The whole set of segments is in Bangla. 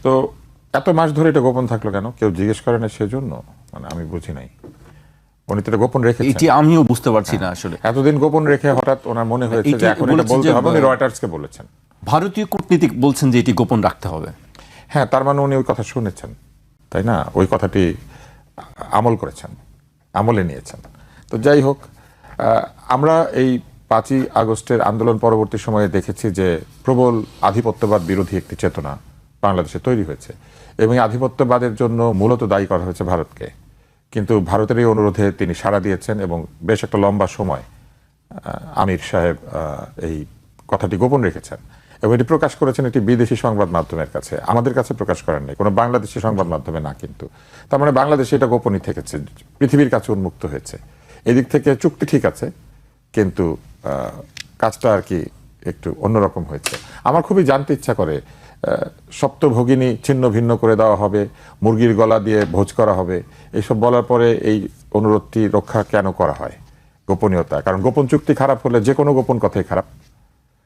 তো এত মাস ধরে এটা গোপন থাকলো কেন? কেউ জিজ্ঞেস করে না সেজন্য? মানে আমি বুঝি নাই। উনি তো এটা গোপন রেখেছেন। এটি আমিও বুঝতে পারছি না আসলে। এতদিন গোপন রেখে হঠাৎ ওনার মনে হয়েছে যে এখন এটা বলতে হবে, উনি রয়টার্সকে বলেছেন। ভারতীয় কূটনীতিক বলছেন যে এটি গোপন রাখতে হবে। হ্যাঁ, তার মানে উনি ওই কথা শুনেছেন, তাই না? ওই কথাটি আমল করেছেন, আমলে নিয়েছেন। তো যাই হোক, আমরা এই 5ই আগস্টের আন্দোলন পরবর্তী সময়ে দেখেছি যে প্রবল আধিপত্যবাদ বিরোধী একটি চেতনা বাংলাদেশে তৈরি হয়েছে, এবং আধিপত্যবাদের জন্য মূলত দায়ী করা হয়েছে ভারতকে। কিন্তু ভারতের এই অনুরোধে তিনি সাড়া দিয়েছেন এবং বেশ একটা লম্বা সময় আমির সাহেব এই কথাটি গোপন রেখেছেন, এবং এটি প্রকাশ করেছেন একটি বিদেশি সংবাদ মাধ্যমের কাছে, আমাদের কাছে প্রকাশ করেন নাই, কোনো বাংলাদেশি সংবাদ মাধ্যমে না। কিন্তু তার মানে বাংলাদেশে এটা গোপনই থেকেছে, পৃথিবীর কাছে উন্মুক্ত হয়েছে। এদিক থেকে চুক্তি ঠিক আছে, কিন্তু কাজটা আর কি একটু অন্যরকম হয়েছে। আমার খুবই জানতে ইচ্ছা করে, সপ্তভগিনী ছিন্ন ভিন্ন করে দেওয়া হবে, মুরগির গলা দিয়ে ভোজ করা হবে, এইসব বলার পরে এই অনুরোধটি রক্ষা কেন করা হয়? গোপনীয়তা। কারণ গোপন চুক্তি খারাপ হলে যে কোনো গোপন কথাই খারাপ,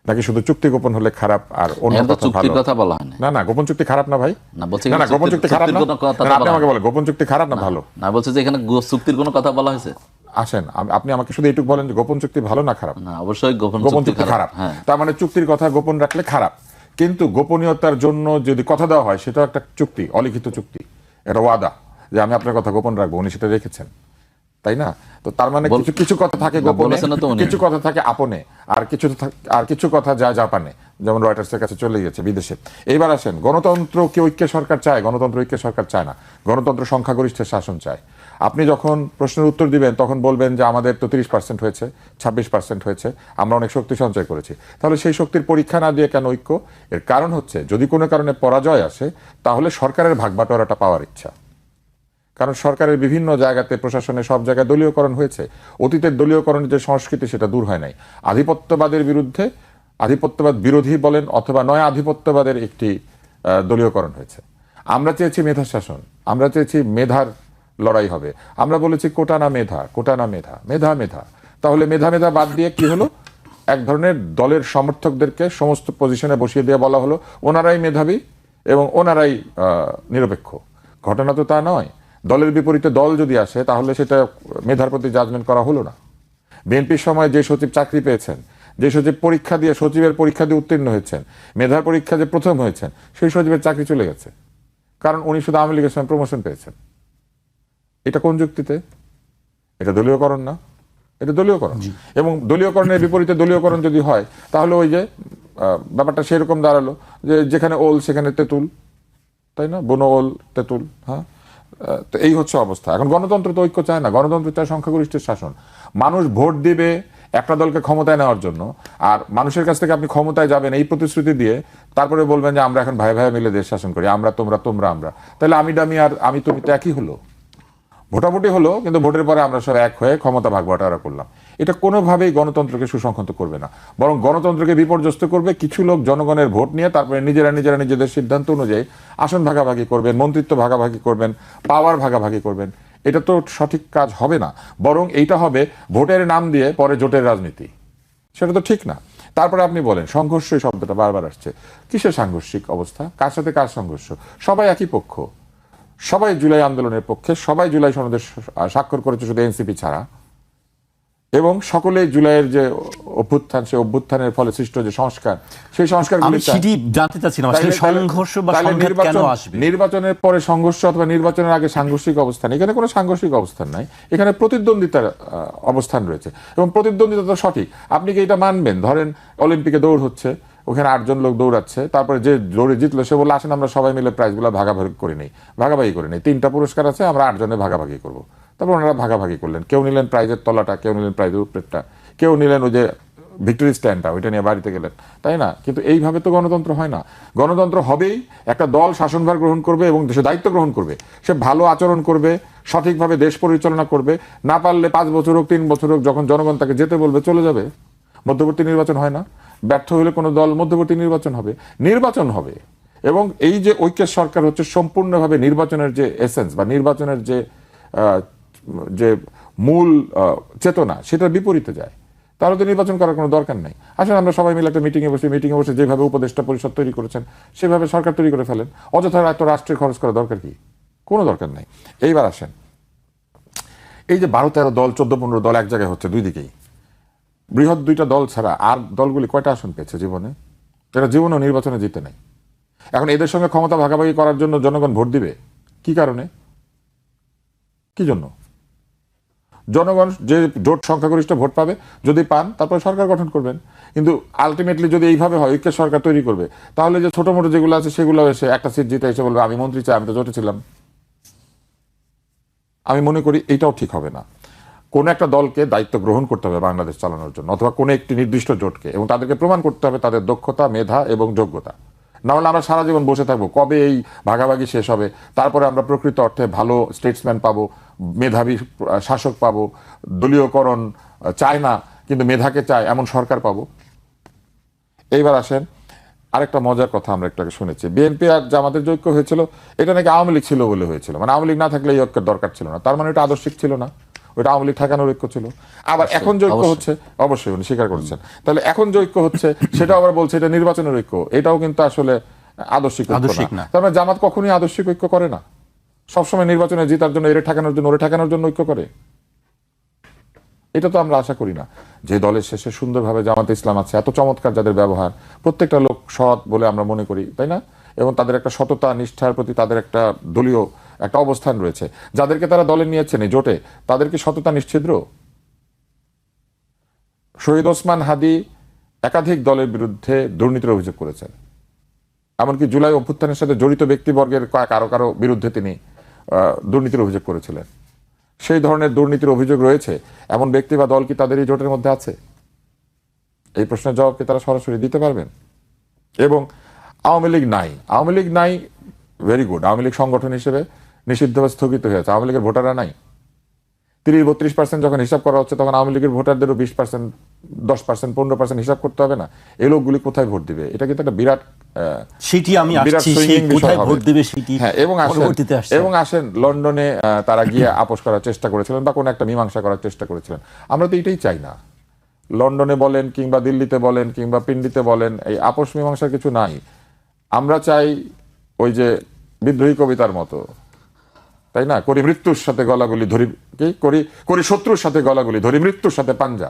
নাকি শুধু চুক্তি গোপন হলে খারাপ আর অন্য কথা ভালো? কথা বলা হয় না, না, গোপন চুক্তি খারাপ না ভাই। না, বলছে না, গোপন চুক্তি খারাপ না। আপনি আমাকে বলেন গোপন চুক্তি খারাপ না ভালো? না, বলছে যে এখানে চুক্তির কোনো কথা বলা হয়েছে। আসেন, আপনি আমাকে শুধু এইটুকু বলেন যে গোপন চুক্তি ভালো না খারাপ? না, অবশ্যই গোপন চুক্তি খারাপ। তার মানে চুক্তির কথা গোপন রাখলে খারাপ, কিন্তু গোপনীয়তার জন্য যদি কথা দেওয়া হয় সেটা একটা চুক্তি, অলিখিত চুক্তি, এটা ওয়াদা যে আমি আপনার কথা গোপন রাখবো, উনি সেটা রেখেছেন, তাই না? তো তার মানে কিছু কথা থাকে গোপনে, কিছু কথা থাকে আপনে, আর কিছু কথা যায় জাপানে, যেমন রয়টার্সের কাছে চলে গেছে বিদেশে। এইবার আসেন, গণতন্ত্র কি ঐক্য সরকার চায়? গণতন্ত্র ঐক্য সরকার চায় না, গণতন্ত্র সংখ্যাগরিষ্ঠের শাসন চায়। আপনি যখন প্রশ্নের উত্তর দিবেন তখন বলবেন যে আমাদের তো 30% হয়েছে, 26% হয়েছে, আমরা অনেক শক্তি সঞ্চয় করেছি। তাহলে সেই শক্তির পরীক্ষা না দিয়ে কেন ঐক্য? এর কারণ হচ্ছে যদি কোনো কারণে পরাজয় আসে তাহলে সরকারের ভাগবাটোয়ারাটা পাওয়ার ইচ্ছা। কারণ সরকারের বিভিন্ন জায়গাতে, প্রশাসনে সব জায়গায় দলীয়করণ হয়েছে। অতীতের দলীয়করণের যে সংস্কৃতি সেটা দূর হয় নাই। আধিপত্যবাদের বিরুদ্ধে, আধিপত্যবাদ বিরোধী বলেন অথবা নয় আধিপত্যবাদের একটি দলীয়করণ হয়েছে। আমরা চেয়েছি মেধা শাসন, আমরা চেয়েছি মেধার লড়াই হবে। আমরা বলেছি কোটা না মেধা, কোটা না মেধা, মেধা মেধা। তাহলে মেধা মেধা বাদ দিয়ে কি হলো? এক ধরনের দলের সমর্থকদেরকে সমস্ত পজিশনে বসিয়ে দিয়ে বলা হলো ওনারাই মেধাবী এবং ওনারাই নিরপেক্ষ। ঘটনা তো তা নয়। দলের বিপরীতে দল যদি আসে তাহলে সেটা মেধার প্রতি জাজমেন্ট করা হলো না। বিএনপির সময় যে সচিব চাকরি পেয়েছেন, যে সচিব পরীক্ষা দিয়ে, সচিবের পরীক্ষা দিয়ে উত্তীর্ণ হয়েছেন, মেধার পরীক্ষা যে প্রথম হয়েছেন, সেই সচিবের চাকরি চলে গেছে, কারণ উনি শুধু আওয়ামী লীগের সময় প্রমোশন পেয়েছেন। এটা কোন যুক্তিতে? এটা দলীয়করণ না? এটা দলীয়করণ। এবং দলীয়করণের বিপরীতে দলীয়করণ যদি হয় তাহলে ওই যে ব্যাপারটা সেরকম দাঁড়ালো যে যেখানে ওল সেখানে তেঁতুল, তাই না? বনো ওল তেঁতুল। হ্যাঁ, তো এই হচ্ছে অবস্থা। এখন গণতন্ত্র তো ঐক্য চায় না, গণতন্ত্র চায় সংখ্যাগরিষ্ঠের শাসন। মানুষ ভোট দিবে একটা দলকে ক্ষমতায় নেওয়ার জন্য, আর মানুষের কাছ থেকে আপনি ক্ষমতায় যাবেন এই প্রতিশ্রুতি দিয়ে তারপরে বলবেন যে আমরা এখন ভাই ভাই মিলে দেশ শাসন করি, আমরা তোমরা, তোমরা আমরা। তাহলে আমি ডামি আর আমি তুমি তো একই হলো। ভোটাভুটি হলো, কিন্তু ভোটের পরে আমরা সব এক হয়ে ক্ষমতা ভাগ-বাটোয়ারা করলাম। এটা কোনোভাবেই গণতন্ত্রকে সুসংহত করবে না, বরং গণতন্ত্রকে বিপর্যস্ত করবে। কিছু লোক জনগণের ভোট নিয়ে তারপরে নিজেরা নিজেদের সিদ্ধান্ত অনুযায়ী আসন ভাগাভাগি করবেন, মন্ত্রিত্ব ভাগাভাগি করবেন, পাওয়ার ভাগাভাগি করবেন। এটা তো সঠিক কাজ হবে না, বরং এইটা হবে ভোটের নাম দিয়ে পরে জোটের রাজনীতি। সেটা তো ঠিক না। তারপরে আপনি বলেন সংঘর্ষ, শব্দটা বারবার আসছে। কিসের সাংঘর্ষিক অবস্থা? কার সাথে কার সংঘর্ষ? সবাই একই পক্ষ, সবাই জুলাই আন্দোলনের পক্ষে, সবাই জুলাই সনদে স্বাক্ষর করেছে শুধু এনসিপি ছাড়া, এবং সকলে জুলাইয়ের যে অভ্যুত্থান, সেই অভ্যুত্থানের ফলে সৃষ্ট যে সংস্কার, সেই সংস্কারগুলো জানতে চাচ্ছিলাম সংঘর্ষ বা সংঘাত কেন আসবে? নির্বাচনের পরে সংঘর্ষ অথবা নির্বাচনের আগে সাংঘর্ষিক অবস্থান, এখানে কোনো সাংঘর্ষিক অবস্থান নাই, এখানে প্রতিদ্বন্দ্বিতার অবস্থান রয়েছে, এবং প্রতিদ্বন্দ্বিতা তো সঠিক। আপনি কি এটা মানবেন? ধরেন অলিম্পিকে দৌড় হচ্ছে, ওখানে 8 জন লোক দৌড়াচ্ছে, তারপরে যে দৌড়ে জিতলো সে বললো আসেন আমরা সবাই মিলে প্রাইজগুলো ভাগাভাগি করে নেই। ভাগাভাগি করে নেই, 3টা পুরস্কার আছে, আমরা 8 জনে ভাগাভাগি করবো। তারপর ওনারা ভাগাভাগি করলেন, কেউ নিলেন প্রাইজের তলাটা, কেউ নিলেন প্রাইজের উপরেরটা, কেউ নিলেন ওই যে ভিক্টোরি স্ট্যান্ডটা, ওইটা নিয়ে বাড়িতে গেলেন, তাই না? কিন্তু এইভাবে তো গণতন্ত্র হয় না। গণতন্ত্র হবেই একটা দল শাসনভার গ্রহণ করবে এবং দেশে দায়িত্ব গ্রহণ করবে, সে ভালো আচরণ করবে, সঠিকভাবে দেশ পরিচালনা করবে। না পারলে 5 বছর হোক, 3 বছর হোক, যখন জনগণ তাকে যেতে বলবে চলে যাবে। মধ্যবর্তী নির্বাচন হয় না? ব্যর্থ হলে কোনো দল মধ্যবর্তী নির্বাচন হবে, নির্বাচন হবে। এবং এই যে ঐক্যের সরকার হচ্ছে সম্পূর্ণভাবে নির্বাচনের যে এসেন্স বা নির্বাচনের যে মূল চেতনা, সেটার বিপরীতে যায়। তাহলে তো নির্বাচন করার কোনো দরকার নাই। আসলে আমরা সবাই মিলে একটা মিটিংয়ে বসে যেভাবে উপদেষ্টা পরিষদ তৈরি করেছেন সেভাবে সরকার তৈরি করে ফেলেন। অযথা এত রাষ্ট্রের খরচ করা দরকার কি? কোনো দরকার নাই। এইবার আসেন, এই যে 12-13 দল 14-15 দল এক জায়গায় হচ্ছে দুই দিকেই, বৃহৎ দুইটা দল ছাড়া আর দলগুলি কয়টা আসন পেয়েছে জীবনে? এরা জীবনেও নির্বাচনে জিতে নাই। এখন এদের সঙ্গে ক্ষমতা ভাগাভাগি করার জন্য জনগণ ভোট দিবে কি কারণে? কি জন্য? জনগণ যে জোট সংখ্যাগরিষ্ঠ ভোট পাবে, যদি পান তারপরে সরকার গঠন করবেন। কিন্তু আলটিমেটলি যদি এইভাবে হয় ঐক্যের সরকার তৈরি করবে, তাহলে যে ছোট মোটো যেগুলো আছে সেগুলো এসে একটা সিট জিতে এসে বলবে আমি মন্ত্রী চাই, আমি তো জোটে ছিলাম। আমি মনে করি এইটাও ঠিক হবে না। কোন একটা দলকে দায়িত্ব গ্রহণ করতে হবে বাংলাদেশ চালানোর জন্য, অথবা কোনো একটি নির্দিষ্ট জোটকে, এবং তাদেরকে প্রমাণ করতে হবে তাদের দক্ষতা, মেধা এবং যোগ্যতা। না হলে আমরা সারা জীবন বসে থাকবো কবে এই ভাগাভাগি শেষ হবে, তারপরে আমরা প্রকৃত অর্থে ভালো স্টেটসম্যান পাবো, মেধাবী শাসক পাবো, দলীয়করণ চায় না কিন্তু মেধাকে চায় এমন সরকার পাবো। এইবার আসেন, আরেকটা মজার কথা আমরা একটু আগে শুনেছি, বিএনপি আর জামাতের যে ঐক্য হয়েছিল এটা নাকি আওয়ামী লীগ ছিল বলে হয়েছিল, মানে আওয়ামী লীগ না থাকলে এই ঐক্যের দরকার ছিল না। তার মানে এটা আদর্শিক ছিল না, ওইটা আওয়ামী লীগ ঠেকানোর ঐক্য ছিল। আবার এখন যে ঐক্য হচ্ছে, অবশ্যই উনি স্বীকার করছেন, তাহলে এখন যে ঐক্য হচ্ছে সেটা আবার বলছে এটা নির্বাচনের ঐক্য, এটাও কিন্তু আসলে আদর্শিক ঐক্য না। তার মানে জামাত কখনোই আদর্শিক ঐক্য করে না, সবসময় নির্বাচনে জেতার জন্য এরে ঠেকানোর জন্য ওরে ঠেকানোর জন্য ঐক্য করে। এটা তো আমরা আশা করি না। যে দলের শেষে সুন্দরভাবে জামাতে ইসলাম আছে, এত চমৎকার যাদের ব্যবহার, প্রত্যেকটা লোক সৎ বলে আমরা মনে করি, তাই না? এবং তাদের একটা সততা নিষ্ঠার প্রতি তাদের একটা দলীয় একটা অবস্থান রয়েছে, যাদেরকে তারা দলে নিয়েছেন এই জোটে, তাদেরকে সততা নিশ্চিদ্র। শহীদ ওসমান হাদি একাধিক দলের বিরুদ্ধে দুর্নীতির অভিযোগ করেছেন, এমনকি জুলাই অভ্যুত্থানের সাথে জড়িত ব্যক্তিবর্গের কারো কারো বিরুদ্ধে তিনি দুর্নীতির অভিযোগ করেছিলেন। সেই ধরনের দুর্নীতির অভিযোগ রয়েছে এমন ব্যক্তি বা দল কি তাদের এই জোটের মধ্যে আছে? এই প্রশ্নের জবাব কি তারা সরাসরি দিতে পারবেন? এবং আওয়ামী লীগ নাই, ভেরি গুড, আওয়ামী লীগ সংগঠন হিসেবে নিষিদ্ধ বা স্থগিত হয়েছে, আওয়ামী লীগের ভোটাররা নাই। 30-32% যখন হিসাব করা হচ্ছে তখন আওয়ামী লীগের ভোটারদেরও 20%, 10%, 15% হিসাব করতে হবে না? এই লোকগুলি কোথায় ভোট দিবে? এটা কিন্তু একটা বিরাট সেটি আমি আসছি, সেই কোথায় ভোট দিবে সেটি। হ্যাঁ, এবং আসেন লন্ডনে তারা গিয়ে আপোষ করার চেষ্টা করেছিলেন বা কোনো একটা মীমাংসা করার চেষ্টা করেছিলেন। আমরা তো এটাই চাই না। লন্ডনে বলেন কিংবা দিল্লিতে বলেন কিংবা পিন্ডিতে বলেন, এই আপোষ মীমাংসার কিছু নাই। আমরা চাই ওই যে বিদ্রোহী কবিতার মতো, তাই না, করি মৃত্যুর সাথে গলাগুলি ধরি, কি করি শত্রুর সাথে গলাগুলি ধরি মৃত্যুর সাথে পাঞ্জা।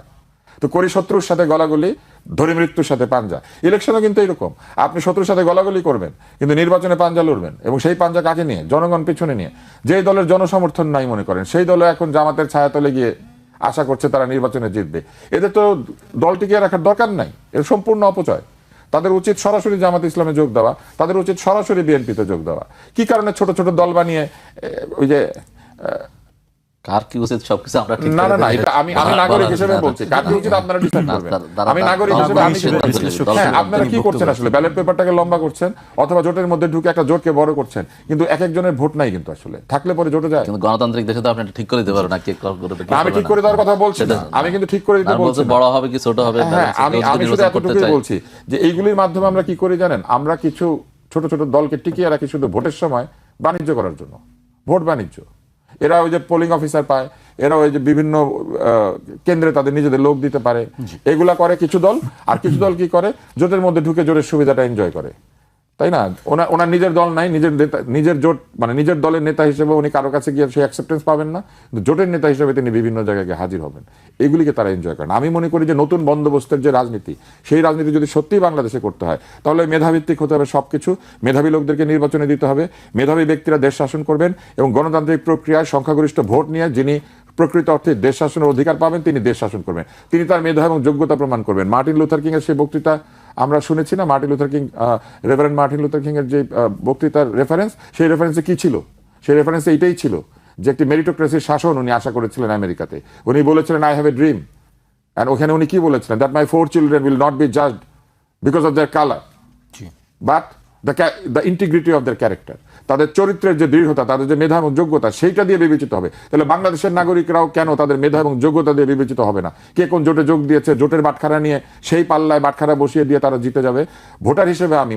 তো করি শত্রুর সাথে গলাগুলি ধরি মৃত্যুর সাথে পাঞ্জা। ইলেকশনও কিন্তু এরকম, আপনি শত্রুর সাথে গলাগুলি করবেন কিন্তু নির্বাচনে পাঞ্জা লড়বেন, এবং সেই পাঞ্জা কাকে নিয়ে? জনগণ পিছনে নিয়ে। যেই দলের জনসমর্থন নাই মনে করেন, সেই দলে এখন জামাতের ছায়াতলে গিয়ে আশা করছে তারা নির্বাচনে জিতবে। এদের তো দল টিকিয়ে রাখার দরকার নাই, এর সম্পূর্ণ অপচয়। তাদের উচিত সরাসরি জামাত ইসলামে যোগ দেওয়া, তাদের উচিত সরাসরি বিএনপিতে যোগ দেওয়া। কি কারণে ছোট ছোট দল বানিয়ে ওই যে কার কি উচিত সবকিছু আমরা ঠিক না, এটা আমি নাগরিক হিসেবে বলছি, কার কি উচিত আপনারা ডিসাইড করবেন। আমি নাগরিক হিসেবে আমি হ্যাঁ, আপনারা কি করছেন আসলে? ব্যালট পেপারটাকে লম্বা করছেন অথবা জোটের মধ্যে ঢুকে একটা জোটকে বড় করছেন, কিন্তু এক একজনের ভোট নাই কিন্তু আসলে, থাকলে পরে জোটে যায়। কিন্তু গণতান্ত্রিক দেশে তো আপনি ঠিক করে দিতে পারেন না কে করবে। আমি ঠিক করে দেওয়ার কথা বলছি না, আমি কিন্তু ঠিক করে দিতে বলছি বড় হবে কি ছোট হবে। হ্যাঁ, আমি শুধু এতটুকুই বলছি যে এইগুলির মাধ্যমে আমরা কি করি জানেন? আমরা কিছু ছোট ছোট দলকে টিকিয়ে রাখি শুধু ভোটের সময় বাণিজ্য করার জন্য, ভোট বাণিজ্য। এরা ওই যে পোলিং অফিসার পায়, এরা ওই যে বিভিন্ন কেন্দ্রে তাদের নিজেদের লোক দিতে পারে, এগুলা করে কিছু দল। আর কিছু দল কি করে? জোটের মধ্যে ঢুকে জোটের সুবিধাটা এনজয় করে, তাই না? ওনার নিজের দল নাই, নিজের জোট মানে নিজের দলের নেতা হিসেবে উনি কারো কাছে গিয়ে সেই অ্যাকসেপ্টেন্স পাবেন না, কিন্তু জোটের নেতা হিসেবে তিনি বিভিন্ন জায়গায় হাজির হবেন। এগুলিকে তারা এনজয় করেন। আমি মনে করি যে নতুন বন্দোবস্তের যে রাজনীতি, সেই রাজনীতি যদি সত্যিই বাংলাদেশে করতে হয় তাহলে মেধাভিত্তিক হতে হবে সবকিছু। মেধাবী লোকদেরকে নির্বাচনে দিতে হবে, মেধাবী ব্যক্তিরা দেশ শাসন করবেন, এবং গণতান্ত্রিক প্রক্রিয়ায় সংখ্যাগরিষ্ঠ ভোট নিয়ে যিনি প্রকৃত অর্থে দেশ শাসনের অধিকার পাবেন তিনি দেশ শাসন করবেন, তিনি তার মেধা এবং যোগ্যতা প্রমাণ করবেন। মার্টিন লুথার কিং এর সেই বক্তৃতা আমরা শুনেছি না, Martin Luther king, reverend Martin Luther king এর যে বক্তৃতার রেফারেন্স, সেই রেফারেন্সে কি ছিল? সেই রেফারেন্সে এটাই ছিল যে একটি মেরিটোক্রেসির শাসন উনি আশা করেছিলেন আমেরিকাতে। উনি বলেছিলেন I have a dream, and ওখানে উনি কি বলেছিলেন? That my 4 children will not be judged because of their colour, but the integrity of their character. তাদের চরিত্রের যে দৃঢ়তা, তাদের যে মেধা এবং যোগ্যতা, সেইটা দিয়ে বিবেচিত হবে। তাহলে বাংলাদেশের নাগরিকরাও কেন তাদের মেধা এবং যোগ্যতা দিয়ে বিবেচিত হবে না? কে কোন জোটে যোগ দিয়েছে, জোটের বাটখারা নিয়ে সেই পাল্লায় বাটখারা বসিয়ে দিয়ে তারা জিতে যাবে? ভোটার হিসেবে আমি